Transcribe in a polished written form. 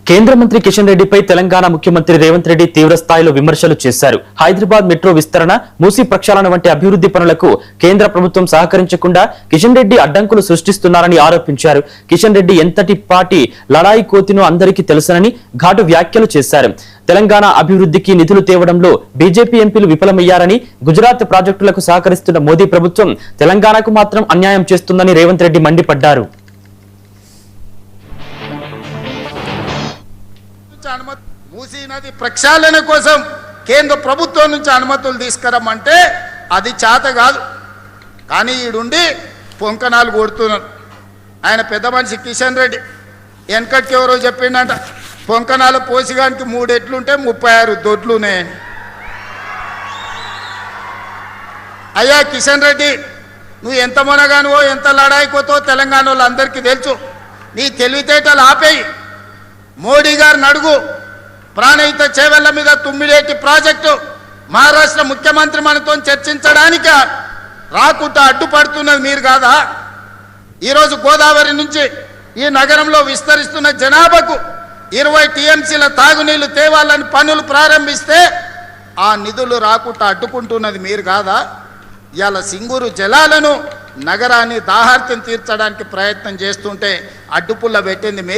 కేంద్ర మంత్రి కిషన్ రెడ్డిపై తెలంగాణ ముఖ్యమంత్రి రేవంత్ రెడ్డి తీవ్ర స్థాయిలో విమర్శలు చేశారు. హైదరాబాద్ మెట్రో విస్తరణ, మూసీ ప్రక్షాళన వంటి అభివృద్ధి పనులకు కేంద్ర ప్రభుత్వం సహకరించకుండా కిషన్ రెడ్డి అడ్డంకులు సృష్టిస్తున్నారని ఆరోపించారు. కిషన్ రెడ్డి ఎంతటి పాటి లడాయి కోతినో అందరికీ తెలుసనని ఘాటు వ్యాఖ్యలు చేశారు. తెలంగాణ అభివృద్ధికి నిధులు తేవడంలో బీజేపీ ఎంపీలు విఫలమయ్యారని, గుజరాత్ ప్రాజెక్టులకు సహకరిస్తున్న మోదీ ప్రభుత్వం తెలంగాణకు మాత్రం అన్యాయం చేస్తుందని రేవంత్ రెడ్డి మండిపడ్డారు. మూసీ నది ప్రక్షాళన కోసం కేంద్ర ప్రభుత్వం నుంచి అనుమతులు తీసుకురమ్మంటే అది చేత కాదు. కానీ ఈడుండి పొంకనాలు కొడుతున్నారు. ఆయన పెద్ద మనిషి కిషన్ రెడ్డి వెనకటికి ఎవరో చెప్పిండట, పొంకనాలు పోసిగానికి 3 ఎట్లుంటే 36 దొడ్లున్నాయని. అయ్యా కిషన్ రెడ్డి, నువ్వు ఎంత మొనగానువో ఎంత లడాయికోతో తెలంగాణ వాళ్ళందరికీ తెలుసు. నీ తెలివితేటలు ఆపేయి. మోడీ గారిని అడుగు, ప్రాణహిత చేవెళ్ల మీద తుమ్మిడేటి ప్రాజెక్టు మహారాష్ట్ర ముఖ్యమంత్రి మనతో చర్చించడానికి రాకుండా అడ్డుపడుతున్నది మీరు కాదా? ఈరోజు గోదావరి నుంచి ఈ నగరంలో విస్తరిస్తున్న జనాభాకు 20 టీఎంసీల తాగునీళ్లు తేవాలని పనులు ప్రారంభిస్తే ఆ నిధులు రాకుండా అడ్డుకుంటున్నది మీరు కాదా? ఇవాళ సింగూరు జలాలను నగరాన్ని దాహార్తం తీర్చడానికి ప్రయత్నం చేస్తుంటే అడ్డుపుల్ల పెట్టింది మీరు.